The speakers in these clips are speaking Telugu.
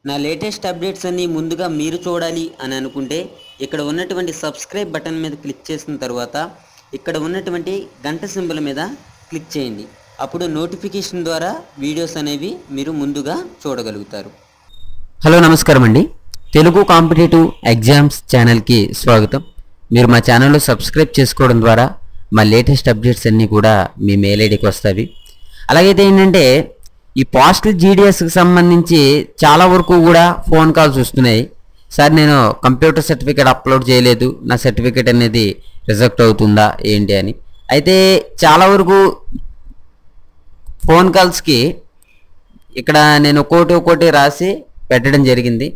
నా లేటెస్ట్ అప్డేట్స్ అన్ని ముందుగా మీరు చూడాలి అని అనుకుంటే ఇక్కడ ఉన్నటువంటి సబ్స్క్రైబ్ బటన్ మీద క్లిక్ చేసిన తర్వాత ఇక్కడ ఉన్నటువంటి గంట సింబల్ మీద క్లిక్ చేయండి. అప్పుడు నోటిఫికేషన్ ద్వారా వీడియోస్ అనేవి మీరు ముందుగా చూడగలుగుతారు. హలో నమస్కారం అండి, తెలుగు కాంపిటేటివ్ ఎగ్జామ్స్ ఛానల్కి స్వాగతం. మీరు మా ఛానల్లో సబ్స్క్రైబ్ చేసుకోవడం ద్వారా మా లేటెస్ట్ అప్డేట్స్ అన్నీ కూడా మీ మెయిల్ ఐడికి వస్తాయి. అలాగైతే ఏంటంటే ఈ పోస్టల్ జీడిఎస్కి సంబంధించి చాలా వరకు కూడా ఫోన్ కాల్స్ వస్తున్నాయి. సార్ నేను కంప్యూటర్ సర్టిఫికేట్ అప్లోడ్ చేయలేదు, నా సర్టిఫికేట్ అనేది రిజెక్ట్ అవుతుందా ఏంటి అని. అయితే చాలా వరకు ఫోన్ కాల్స్కి ఇక్కడ నేను ఒక్కోటి రాసి పెట్టడం జరిగింది.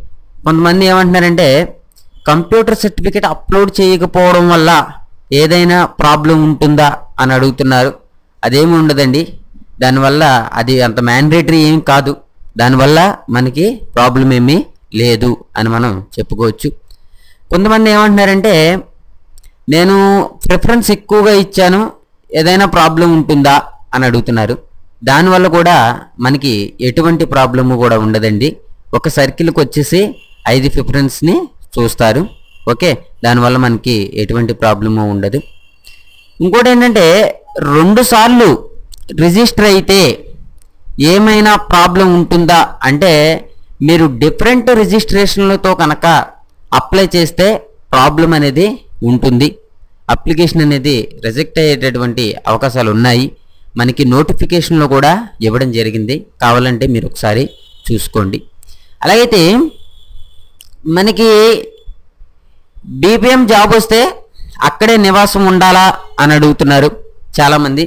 కొంతమంది ఏమంటున్నారంటే కంప్యూటర్ సర్టిఫికేట్ అప్లోడ్ చేయకపోవడం వల్ల ఏదైనా ప్రాబ్లం ఉంటుందా అని అడుగుతున్నారు. అదేమి ఉండదండి, దానివల్ల అది అంత మ్యాండేటరీ ఏం కాదు, దానివల్ల మనకి ప్రాబ్లం ఏమీ లేదు అని మనం చెప్పుకోవచ్చు. కొంతమంది ఏమంటున్నారంటే నేను ప్రిఫరెన్స్ ఎక్కువగా ఇచ్చాను, ఏదైనా ప్రాబ్లం ఉంటుందా అని అడుగుతున్నారు. దానివల్ల కూడా మనకి ఎటువంటి ప్రాబ్లము కూడా ఉండదండి. ఒక సర్కిల్కి వచ్చేసి 5 ప్రిఫరెన్స్ని చూస్తారు. ఓకే, దానివల్ల మనకి ఎటువంటి ప్రాబ్లము ఉండదు. ఇంకోటి ఏంటంటే 2 సార్లు రిజిస్టర్ అయితే ఏమైనా ప్రాబ్లం ఉంటుందా అంటే మీరు డిఫరెంట్ రిజిస్ట్రేషన్లతో కనుక అప్లై చేస్తే ప్రాబ్లం అనేది ఉంటుంది. అప్లికేషన్ అనేది రిజెక్ట్ అయ్యేటటువంటి అవకాశాలు ఉన్నాయి. మనకి నోటిఫికేషన్లో కూడా ఇవ్వడం జరిగింది, కావాలంటే మీరు ఒకసారి చూసుకోండి. అలాగైతే మనకి డిపిఎం జాబ్ వస్తే అక్కడే నివాసం ఉండాలా అని అడుగుతున్నారు చాలామంది.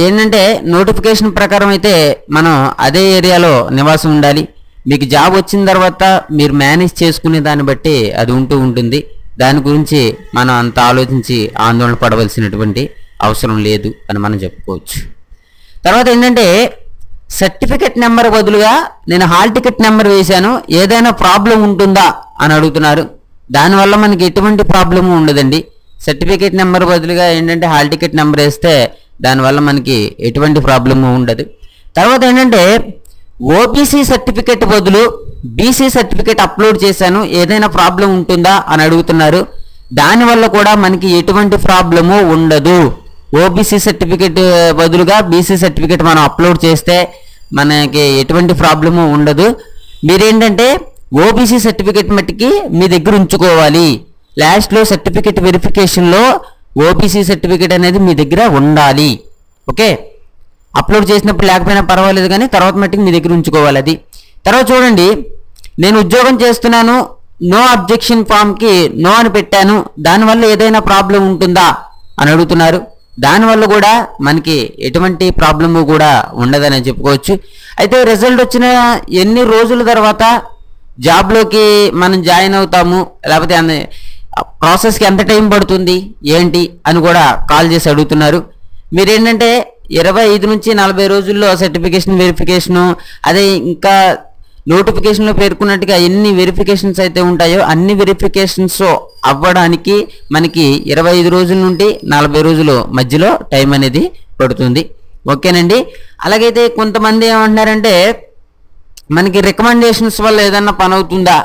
ఏంటంటే నోటిఫికేషన్ ప్రకారం అయితే మనం అదే ఏరియాలో నివాసం ఉండాలి. మీకు జాబ్ వచ్చిన తర్వాత మీరు మేనేజ్ చేసుకునే దాన్ని బట్టి అది ఉంటుంది. దాని గురించి మనం అంత ఆలోచించి ఆందోళన పడవలసినటువంటి అవసరం లేదు అని మనం చెప్పుకోవచ్చు. తర్వాత ఏంటంటే సర్టిఫికెట్ నెంబర్ బదులుగా నేను హాల్ టికెట్ నెంబర్ వేశాను, ఏదైనా ప్రాబ్లం ఉంటుందా అని అడుగుతున్నారు. దానివల్ల మనకి ఎటువంటి ప్రాబ్లము ఉండదండి. సర్టిఫికేట్ నెంబర్ బదులుగా ఏంటంటే హాల్ టికెట్ నెంబర్ వేస్తే దానివల్ల మనకి ఎటువంటి ప్రాబ్లము ఉండదు. తర్వాత ఏంటంటే ఓబీసీ సర్టిఫికేట్ బదులు బీసీ సర్టిఫికేట్ అప్లోడ్ చేశాను, ఏదైనా ప్రాబ్లం ఉంటుందా అని అడుగుతున్నారు. దానివల్ల కూడా మనకి ఎటువంటి ప్రాబ్లము ఉండదు. ఓబీసీ సర్టిఫికేట్ బదులుగా బీసీ సర్టిఫికేట్ మనం అప్లోడ్ చేస్తే మనకి ఎటువంటి ప్రాబ్లము ఉండదు. మీరేంటంటే ఓబీసీ సర్టిఫికేట్ మట్టికి మీ దగ్గర ఉంచుకోవాలి. లాస్ట్లో సర్టిఫికేట్ వెరిఫికేషన్లో ఓబీసీ సర్టిఫికేట్ అనేది మీ దగ్గర ఉండాలి. ఓకే, అప్లోడ్ చేసినప్పుడు లేకపోయినా పర్వాలేదు, కానీ తర్వాత మట్టికి మీ దగ్గర ఉంచుకోవాలి అది. తర్వాత చూడండి, నేను ఉద్యోగం చేస్తున్నాను, నో అబ్జెక్షన్ ఫామ్కి నో అని పెట్టాను, దానివల్ల ఏదైనా ప్రాబ్లం ఉంటుందా అని అడుగుతున్నారు. దానివల్ల కూడా మనకి ఎటువంటి ప్రాబ్లము కూడా ఉండదని చెప్పుకోవచ్చు. అయితే రిజల్ట్ వచ్చిన ఎన్ని రోజుల తర్వాత జాబ్లోకి మనం జాయిన్ అవుతాము, లేకపోతే ప్రాసెస్కి ఎంత టైం పడుతుంది ఏంటి అని కూడా కాల్ చేసి అడుగుతున్నారు. మీరేంటంటే 25 నుంచి 40 రోజుల్లో సర్టిఫికేషన్ వెరిఫికేషను, అదే ఇంకా నోటిఫికేషన్లో పేర్కొన్నట్టుగా ఎన్ని వెరిఫికేషన్స్ అయితే ఉంటాయో అన్ని వెరిఫికేషన్స్ అవ్వడానికి మనకి 25 రోజుల నుండి 40 రోజుల మధ్యలో టైం అనేది పడుతుంది. ఓకేనండి. అలాగైతే కొంతమంది ఏమంటున్నారంటే మనకి రికమెండేషన్స్ వల్ల ఏదన్నా పని అవుతుందా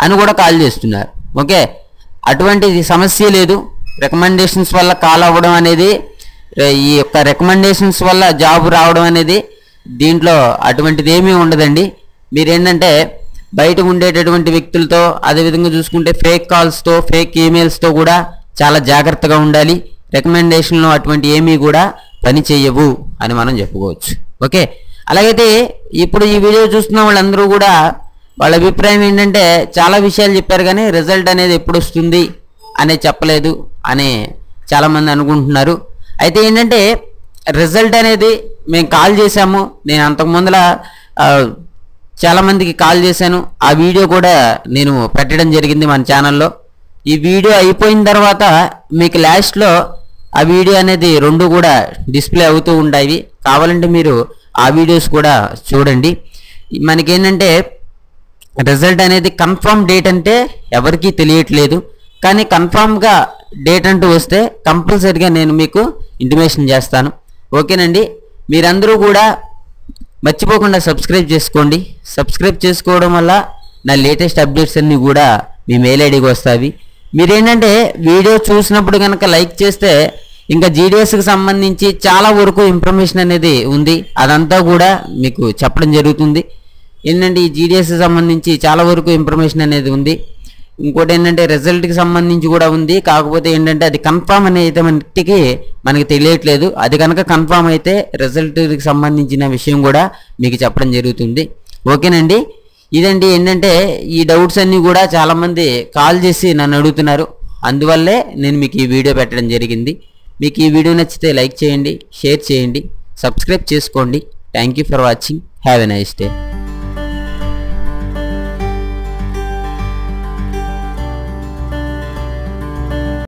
అని కూడా కాల్ చేస్తున్నారు. ఓకే, అటువంటి సమస్య లేదు. రికమెండేషన్స్ వల్ల కాల్ అవ్వడం అనేది, ఈ యొక్క రికమెండేషన్స్ వల్ల జాబ్ రావడం అనేది దీంట్లో అటువంటిది ఏమీ ఉండదండి. మీరేంటంటే బయట ఉండేటటువంటి వ్యక్తులతో, అదేవిధంగా చూసుకుంటే ఫేక్ కాల్స్తో, ఫేక్ ఈమెయిల్స్తో కూడా చాలా జాగ్రత్తగా ఉండాలి. రికమెండేషన్లో అటువంటి ఏమీ కూడా పని చేయవు అని మనం చెప్పుకోవచ్చు. ఓకే, అలాగైతే ఇప్పుడు ఈ వీడియో చూస్తున్న వాళ్ళందరూ కూడా వాళ్ళ అభిప్రాయం ఏంటంటే చాలా విషయాలు చెప్పారు, కానీ రిజల్ట్ అనేది ఎప్పుడు వస్తుంది అనేది చెప్పలేదు అని చాలామంది అనుకుంటున్నారు. అయితే ఏంటంటే రిజల్ట్ అనేది మేము కాల్ చేశాము, నేను అంతకుముందులా చాలామందికి కాల్ చేశాను, ఆ వీడియో కూడా నేను పెట్టడం జరిగింది మన ఛానల్లో. ఈ వీడియో అయిపోయిన తర్వాత మీకు లాస్ట్లో ఆ వీడియో అనేది 2 కూడా డిస్ప్లే అవుతూ ఉంటాయి. కావాలంటే మీరు ఆ వీడియోస్ కూడా చూడండి. మనకేంటంటే రిజల్ట్ అనేది కన్ఫర్మ్ డేట్ అంటే ఎవరికీ తెలియట్లేదు, కానీ కన్ఫర్మ్గా డేట్ అంటూ వస్తే కంపల్సరీగా నేను మీకు ఇంటిమేషన్ చేస్తాను. ఓకేనండి. మీరందరూ కూడా మర్చిపోకుండా సబ్స్క్రైబ్ చేసుకోండి. సబ్స్క్రైబ్ చేసుకోవడం వల్ల నా లేటెస్ట్ అప్డేట్స్ అన్నీ కూడా మీ మెయిల్ ఐడికి వస్తాయి. మీరేంటంటే వీడియో చూసినప్పుడు కనుక లైక్ చేస్తే ఇంకా జీడిఎస్కి సంబంధించి చాలా వరకు ఇన్ఫర్మేషన్ అనేది ఉంది, అదంతా కూడా మీకు చెప్పడం జరుగుతుంది. ఏంటంటే ఈ జీడిఎస్కి సంబంధించి చాలా వరకు ఇన్ఫర్మేషన్ అనేది ఉంది. ఇంకోటి ఏంటంటే రిజల్ట్కి సంబంధించి కూడా ఉంది. కాకపోతే ఏంటంటే అది కన్ఫామ్ అనేది మనకి తెలియట్లేదు. అది కనుక కన్ఫామ్ అయితే రిజల్ట్కి సంబంధించిన విషయం కూడా మీకు చెప్పడం జరుగుతుంది. ఓకేనండి. ఇదండి ఏంటంటే ఈ డౌట్స్ అన్నీ కూడా చాలామంది కాల్ చేసి నన్ను అడుగుతున్నారు, అందువల్లే నేను మీకు ఈ వీడియో పెట్టడం జరిగింది. మీకు ఈ వీడియో నచ్చితే లైక్ చేయండి, షేర్ చేయండి, సబ్స్క్రైబ్ చేసుకోండి. Thank you for watching. Have a nice day.